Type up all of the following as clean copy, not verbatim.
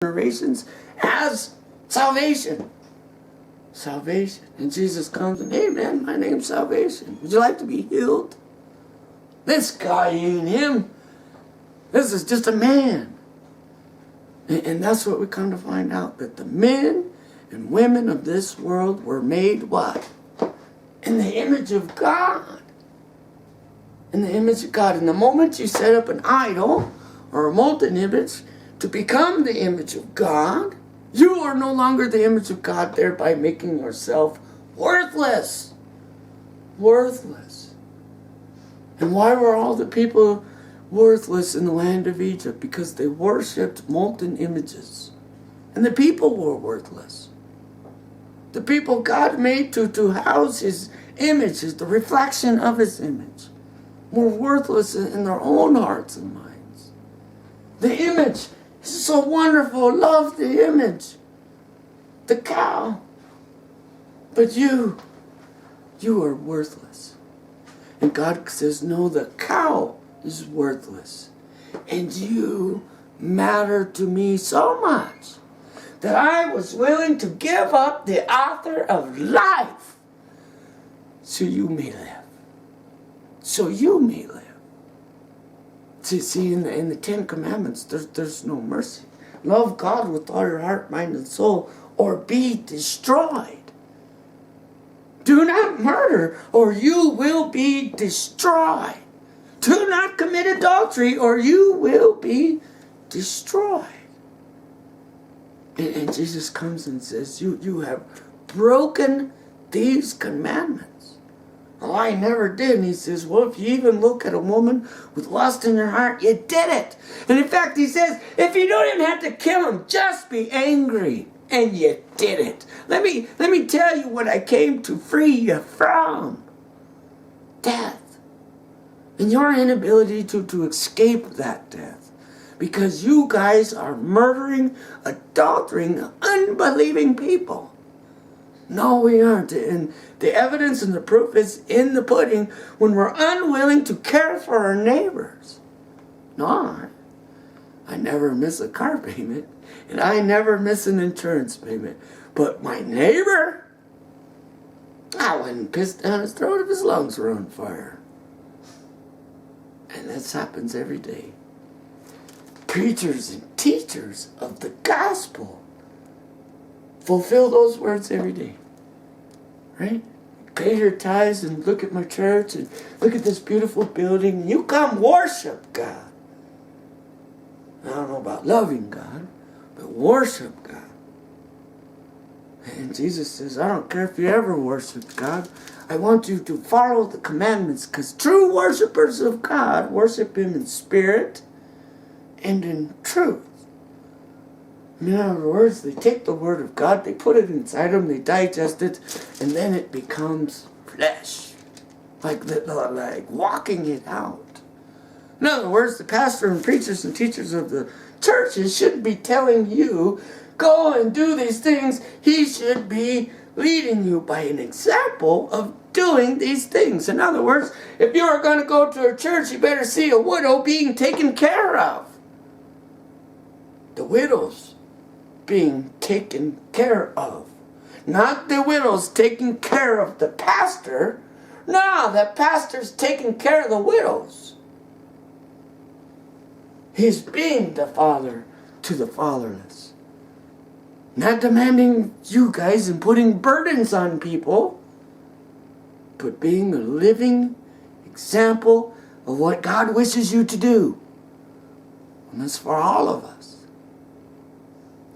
generations as salvation. Salvation. And Jesus comes and, hey man, my name's Salvation. Would you like to be healed? This guy ain't him. This is just a man. And that's what we come to find out, that the men and women of this world were made what? In the image of God. In the image of God. And the moment you set up an idol or a molten image to become the image of God, you are no longer the image of God, thereby making yourself worthless. Worthless. And why were all the people worthless in the land of Egypt? Because they worshipped molten images. And the people were worthless. The people God made to house his image, the reflection of his image, were worthless in their own hearts and minds. The image is so wonderful. Love the image. The cow. But you are worthless. And God says, no, the cow is worthless. And you matter to me so much that I was willing to give up the author of life so you may live. So you may live. See, in the Ten Commandments, there's no mercy. Love God with all your heart, mind, and soul, or be destroyed. Do not murder, or you will be destroyed. Do not commit adultery, or you will be destroyed. And Jesus comes and says, you have broken these commandments. Oh, I never did. And he says, well, if you even look at a woman with lust in your heart, you did it. And in fact, he says, if you don't even have to kill him, just be angry. And you did it. Let me tell you what I came to free you from. Death. And your inability to escape that death. Because you guys are murdering, adultering, unbelieving people. No, we aren't. And the evidence and the proof is in the pudding when we're unwilling to care for our neighbors. No, I never miss a car payment. And I never miss an insurance payment. But my neighbor, I wouldn't piss down his throat if his lungs were on fire. And this happens every day. Preachers and teachers of the gospel fulfill those words every day. Right? Pay your tithes and look at my church and look at this beautiful building. You come worship God. I don't know about loving God, but worship God. And Jesus says, I don't care if you ever worship God. I want you to follow the commandments, because true worshipers of God worship him in spirit and in truth. In other words, they take the word of God, they put it inside them, they digest it, and then it becomes flesh. Like walking it out. In other words, the pastor and preachers and teachers of the churches shouldn't be telling you, go and do these things. He should be leading you by an example of doing these things. In other words, if you are going to go to a church, you better see a widow being taken care of. The widows being taken care of. Not the widows taking care of the pastor. No, the pastor's taking care of the widows. He's being the father to the fatherless. Not demanding you guys and putting burdens on people, but being a living example of what God wishes you to do. And that's for all of us.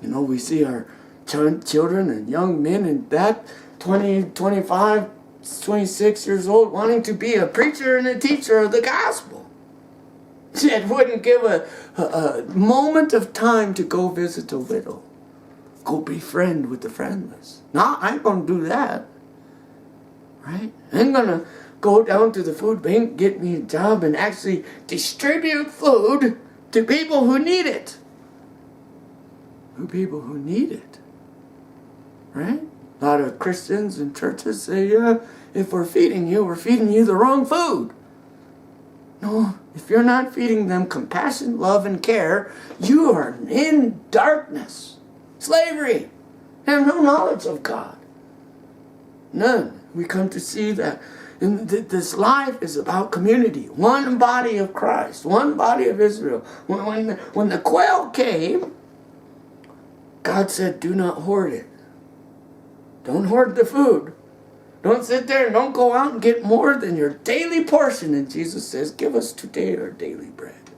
You know, we see our children and young men and that 20, 25, 26 years old wanting to be a preacher and a teacher of the gospel. It wouldn't give a moment of time to go visit a widow. Go befriend with the friendless. No, I ain't going to do that. Right? I'm going to go down to the food bank, get me a job, and actually distribute food to people who need it. To people who need it. Right? A lot of Christians and churches say, yeah, if we're feeding you the wrong food. No, if you're not feeding them compassion, love, and care, you are in darkness, slavery, and no knowledge of God. None. We come to see that this life is about community, one body of Christ, one body of Israel. When the quail came, God said, do not hoard it. Don't hoard the food. Don't sit there and don't go out and get more than your daily portion. And Jesus says, give us today our daily bread.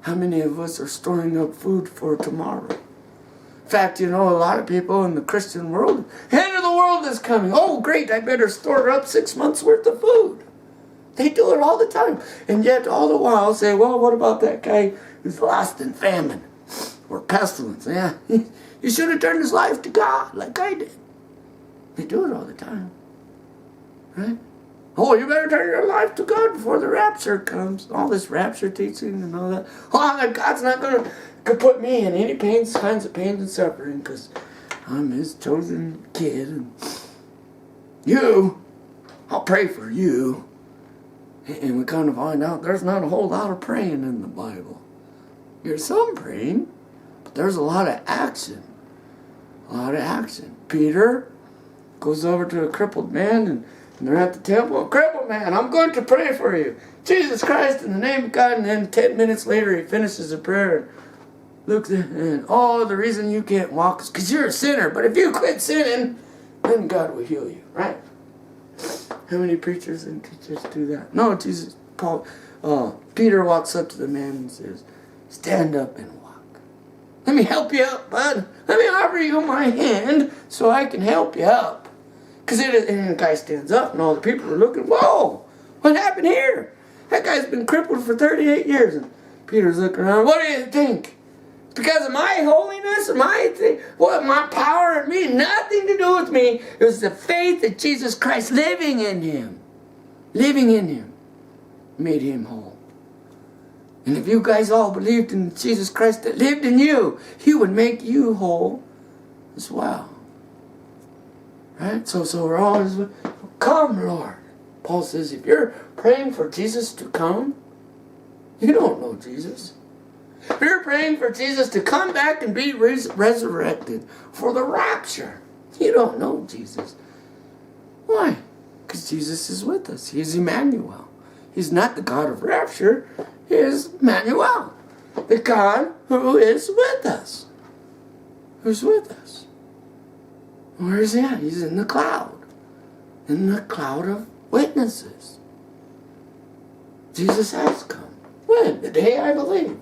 How many of us are storing up food for tomorrow? In fact, a lot of people in the Christian world, the end of the world is coming. Oh, great, I better store up 6 months worth of food. They do it all the time. And yet all the while say, well, what about that guy who's lost in famine or pestilence? Yeah, he should have turned his life to God like I did. They do it all the time. Right? Oh, you better turn your life to God before the rapture comes. All this rapture teaching and all that. Oh, God's not going to put me in any kinds of pains and suffering because I'm his chosen kid. And I'll pray for you. And we kind of find out there's not a whole lot of praying in the Bible. There's some praying, but there's a lot of action. A lot of action. Peter goes over to a crippled man and they're at the temple. Crippled man, I'm going to pray for you. Jesus Christ, in the name of God. And then 10 minutes later he finishes the prayer and looks at and the reason you can't walk is because you're a sinner. But if you quit sinning, then God will heal you. Right? How many preachers and teachers do that? No, Peter walks up to the man and says, stand up and walk. Let me help you up, bud. Let me offer you my hand so I can help you up. And the guy stands up and all the people are looking, whoa, what happened here? That guy's been crippled for 38 years. And Peter's looking around, what do you think? Because of my holiness or my power in me? Nothing to do with me. It was the faith of Jesus Christ living in him. Living in him made him whole. And if you guys all believed in Jesus Christ that lived in you, he would make you whole as well. Right? So we're always, come, Lord. Paul says, if you're praying for Jesus to come, you don't know Jesus. If you're praying for Jesus to come back and be resurrected for the rapture, you don't know Jesus. Why? Because Jesus is with us. He is Emmanuel. He's not the God of rapture. He is Emmanuel, the God who is with us. Who's with us? Where is he at? He's in the cloud. In the cloud of witnesses. Jesus has come. When? The day I believe.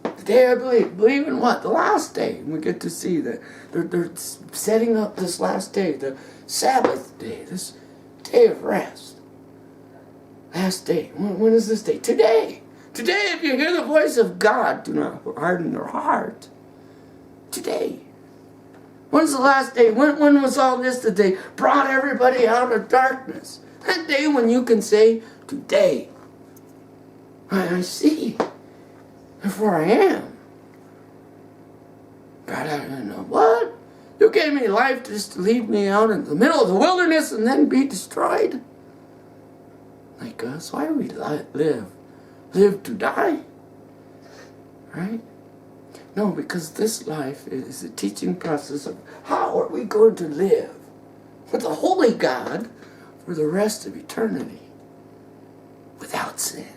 The day I believe. Believe in what? The last day. And we get to see that they're setting up this last day, the Sabbath day, this day of rest. Last day. When is this day? Today. Today, if you hear the voice of God, do not harden your heart. Today. When's the last day? When was all this that they brought everybody out of darkness? That day when you can say, today, I see. Therefore I am. God, I don't know. What? You gave me life just to leave me out in the middle of the wilderness and then be destroyed? Like us, why do we live? Live to die? Right? No, because this life is a teaching process of how are we going to live with the holy God for the rest of eternity without sin.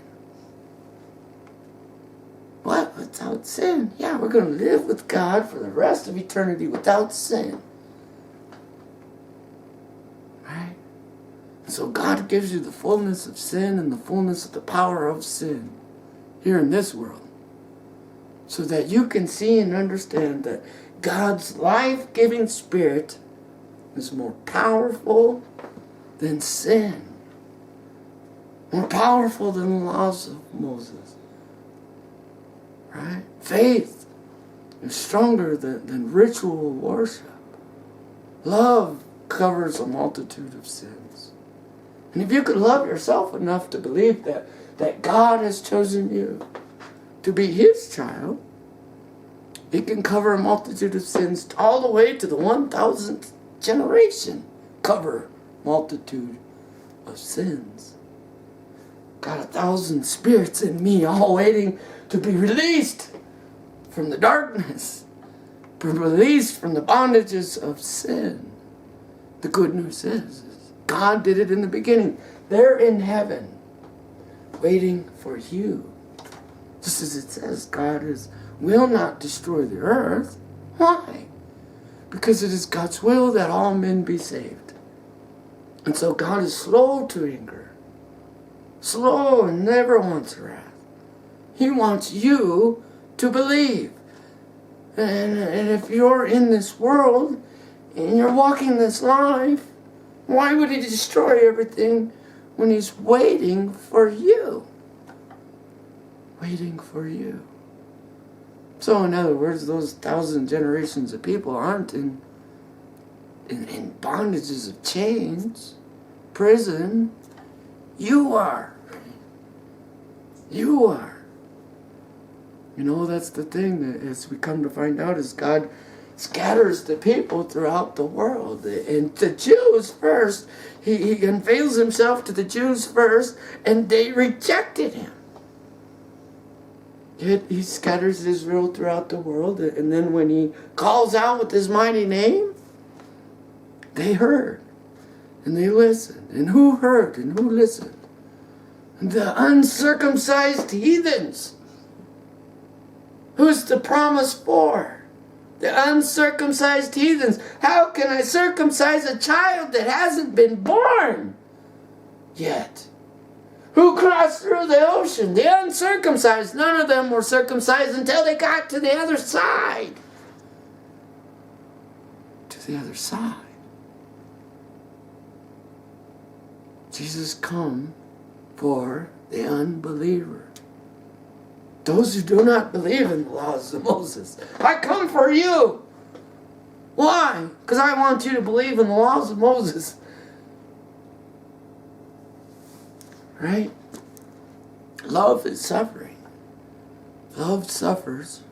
What? Without sin? Yeah, we're going to live with God for the rest of eternity without sin. Right? So God gives you the fullness of sin and the fullness of the power of sin here in this world. So that you can see and understand that God's life-giving spirit is more powerful than sin. More powerful than the laws of Moses. Right? Faith is stronger than ritual worship. Love covers a multitude of sins. And if you could love yourself enough to believe that God has chosen you to be his child, it can cover a multitude of sins all the way to the 1000th generation. Cover multitude of sins. got 1,000 spirits in me, all waiting to be released from the darkness, be released from the bondages of sin. The good news is God did it in the beginning. They're in heaven, waiting for you. Just as it says, will not destroy the earth. Why? Because it is God's will that all men be saved. And so God is slow to anger, slow and never wants wrath. He wants you to believe. And if you're in this world and you're walking this life, why would he destroy everything when he's waiting for you? Waiting for you. So in other words, those 1,000 generations of people aren't in bondages of chains, prison. You are. You are. You know, that's the thing that as we come to find out is God scatters the people throughout the world. And the Jews first, he unveils himself to the Jews first, and they rejected him. Yet he scatters Israel throughout the world, and then when he calls out with his mighty name, they heard, and they listened. And who heard and who listened? The uncircumcised heathens. Who's the promise for? The uncircumcised heathens. How can I circumcise a child that hasn't been born yet? Who crossed through the ocean? The uncircumcised. None of them were circumcised until they got to the other side. To the other side. Jesus come for the unbeliever. Those who do not believe in the laws of Moses. I come for you. Why? Because I want you to believe in the laws of Moses. Right? Love is suffering. Love suffers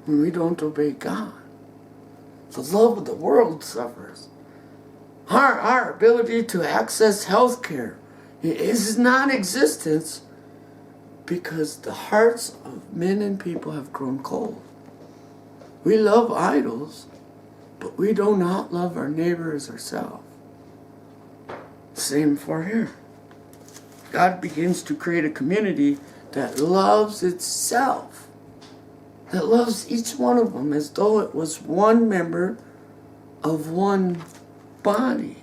when we don't obey God. The love of the world suffers. Our ability to access health care is non-existence because the hearts of men and people have grown cold. We love idols, but we do not love our neighbor as ourselves. Same for here. God begins to create a community that loves itself, that loves each one of them as though it was one member of one body.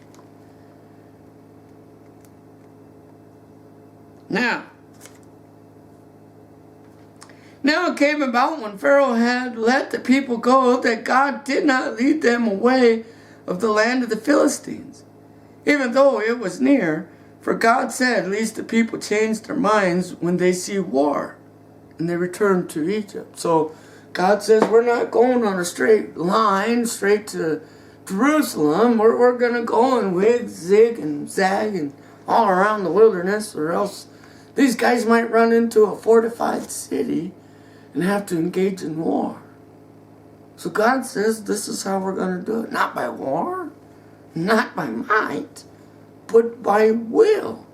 Now it came about when Pharaoh had let the people go that God did not lead them away of the land of the Philistines, even though it was near. For God said, lest the people change their minds when they see war, and they return to Egypt. So God says, we're not going on a straight line, straight to Jerusalem. We're going to go and wig, zig, and zag, and all around the wilderness, or else these guys might run into a fortified city and have to engage in war. So God says, this is how we're going to do it. Not by war, not by might, but by will.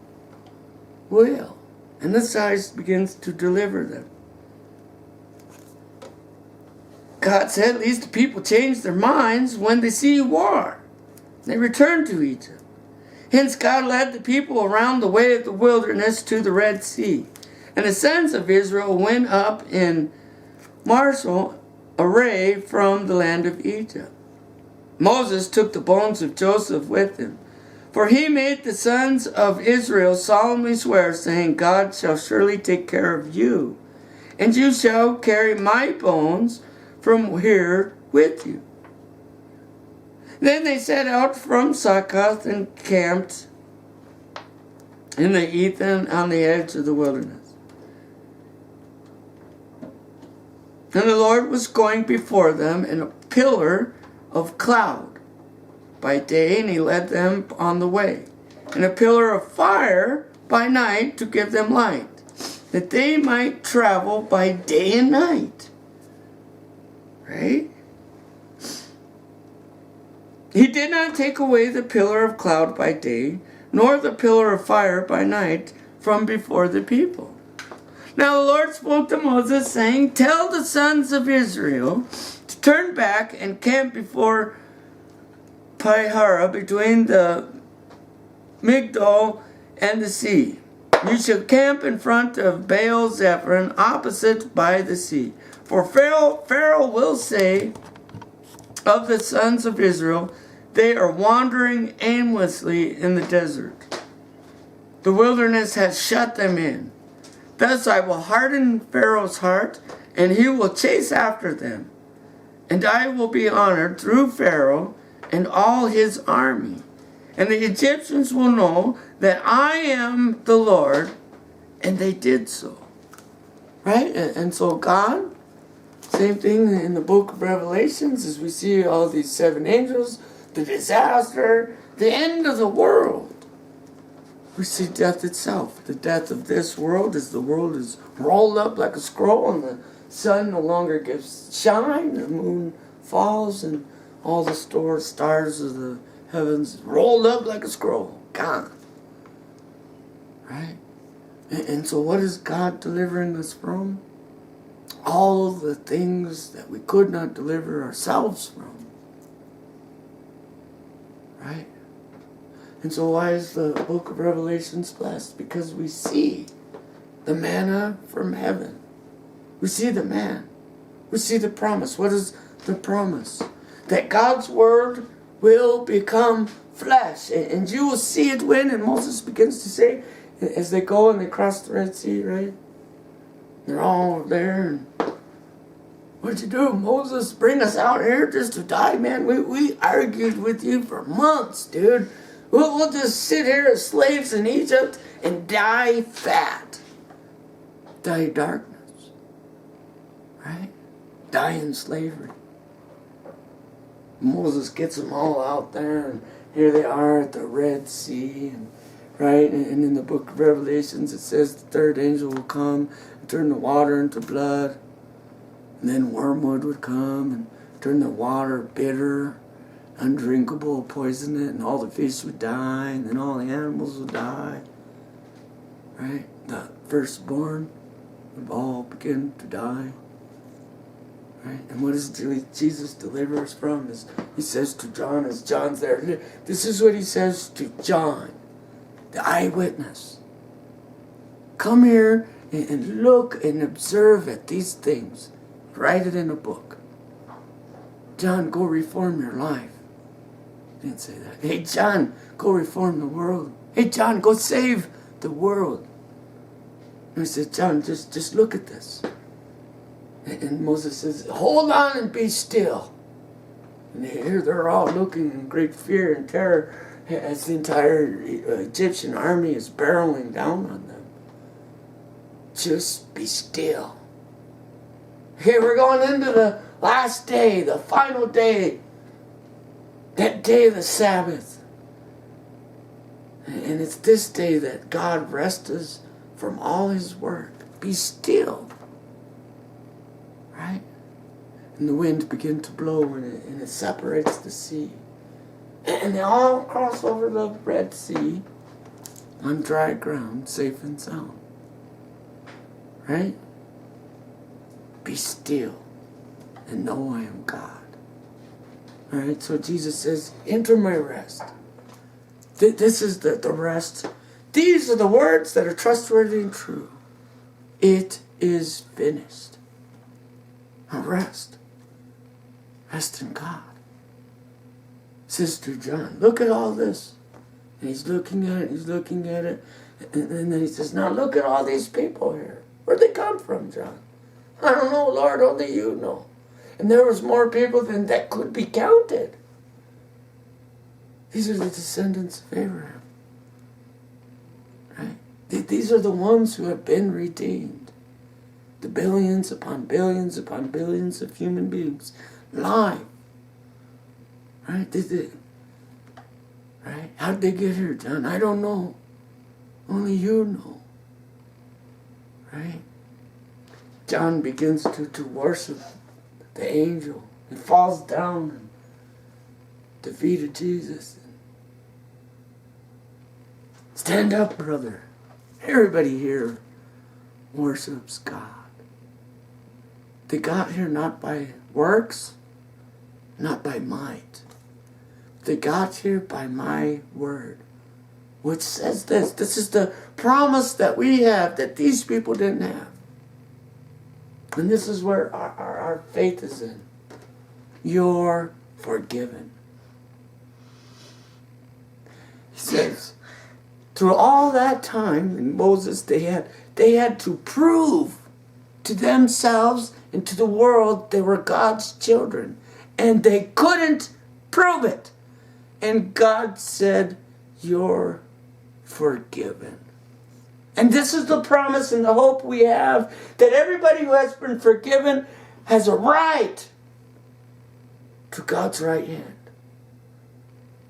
Will. And this size begins to deliver them. God said, at least the people change their minds when they see war. They return to Egypt. Hence God led the people around the way of the wilderness to the Red Sea. And the sons of Israel went up in martial array from the land of Egypt. Moses took the bones of Joseph with him. For he made the sons of Israel solemnly swear, saying, God shall surely take care of you, and you shall carry my bones from here with you. Then they set out from Succoth and camped in the Ethan on the edge of the wilderness. And the Lord was going before them in a pillar of cloud by day, and he led them on the way, and a pillar of fire by night to give them light, that they might travel by day and night. Right? He did not take away the pillar of cloud by day, nor the pillar of fire by night from before the people. Now the Lord spoke to Moses, saying, tell the sons of Israel to turn back and camp before Pi-hara, between the Migdol and the sea. You shall camp in front of Baal-zephon, opposite by the sea. For Pharaoh will say of the sons of Israel, they are wandering aimlessly in the desert. The wilderness has shut them in. Thus I will harden Pharaoh's heart, and he will chase after them. And I will be honored through Pharaoh and all his army. And the Egyptians will know that I am the Lord, and they did so. Right? And so God, same thing in the book of Revelations, as we see all these 7 angels, the disaster, the end of the world. We see death itself. The death of this world as the world is rolled up like a scroll, and the sun no longer gives shine, the moon falls, and all the stars of the heavens rolled up like a scroll. Gone. Right? And so what is God delivering us from? All the things that we could not deliver ourselves from. Right? And so why is the book of Revelations blessed? Because we see the manna from heaven. We see the man. We see the promise. What is the promise? That God's word will become flesh. And you will see it when, and Moses begins to say, as they go and they cross the Red Sea, right? They're all there. And what'd you do, Moses? Bring us out here just to die, man? We argued with you for months, dude. We'll just sit here as slaves in Egypt and die fat. Die in darkness. Right? Die in slavery. Moses gets them all out there, and here they are at the Red Sea, and right? And in the book of Revelations, it says the third angel will come and turn the water into blood, and then wormwood would come and turn the water bitter, undrinkable, poison it, and all the fish would die, and then all the animals would die. Right? The firstborn would all begin to die. Right? And what does Jesus deliver us from? Is he says to John, as John's there, this is what he says to John, the eyewitness. Come here and look and observe at these things. Write it in a book. John, go reform your life. He didn't say that. Hey, John, go reform the world. Hey, John, go save the world. And I said, John, just look at this. And Moses says, hold on and be still. And here they're all looking in great fear and terror as the entire Egyptian army is barreling down on them. Just be still. Okay, we're going into the last day, the final day, that day of the Sabbath. And it's this day that God rests us from all his work. Be still. Right? And the wind began to blow, and it separates the sea. And they all cross over the Red Sea on dry ground, safe and sound. Right? Be still and know I am God. Alright, so Jesus says, enter my rest. This is the rest. These are the words that are trustworthy and true. It is finished. Now rest. Rest in God. Sister John, look at all this. And he's looking at it, and then he says, now look at all these people here. Where'd they come from, John? I don't know, Lord, only you know. And there was more people than that could be counted. These are the descendants of Abraham. Right? These are the ones who have been redeemed. The billions upon billions upon billions of human beings live. Right? Right? How did they get here, John? I don't know. Only you know. Right? John begins to worship the angel. He falls down and defeated Jesus. Stand up, brother. Everybody here worships God. They got here not by works, not by might. They got here by my word, which says this. This is the promise that we have that these people didn't have. And this is where our faith is in. You're forgiven. He says, through all that time in Moses, they had to prove to themselves and to the world they were God's children. And they couldn't prove it. And God said, you're forgiven. And this is the promise and the hope we have, that everybody who has been forgiven has a right to God's right hand.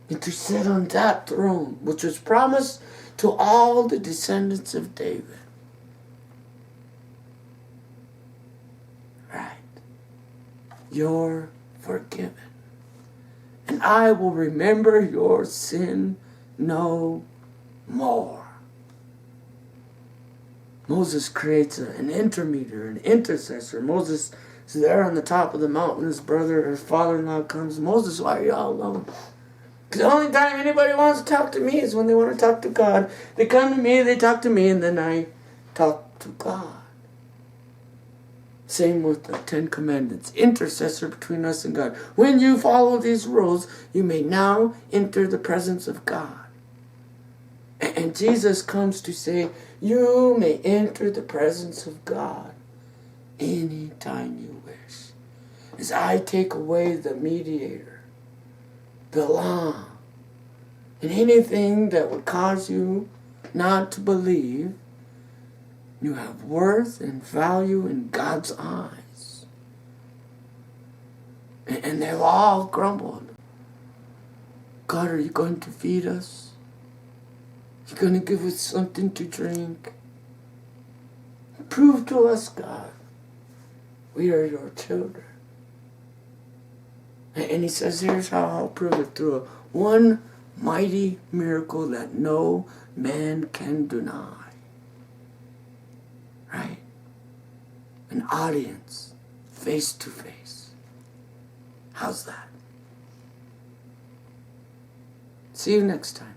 And to sit on that throne, which was promised to all the descendants of David. Right. You're forgiven. And I will remember your sin no more. Moses creates an intermediary, an intercessor. Moses is there on the top of the mountain. His brother, his father-in-law comes. Moses, why are you all alone? Because the only time anybody wants to talk to me is when they want to talk to God. They come to me, they talk to me, and then I talk to God. Same with the 10 Commandments. Intercessor between us and God. When you follow these rules, you may now enter the presence of God. And Jesus comes to say, you may enter the presence of God anytime you wish. As I take away the mediator, the law, and anything that would cause you not to believe, you have worth and value in God's eyes. And they've all grumbled. God, are you going to feed us? You're going to give us something to drink? Prove to us, God, we are your children. And he says, here's how I'll prove it, through one mighty miracle that no man can deny. Right? An audience, face to face. How's that? See you next time.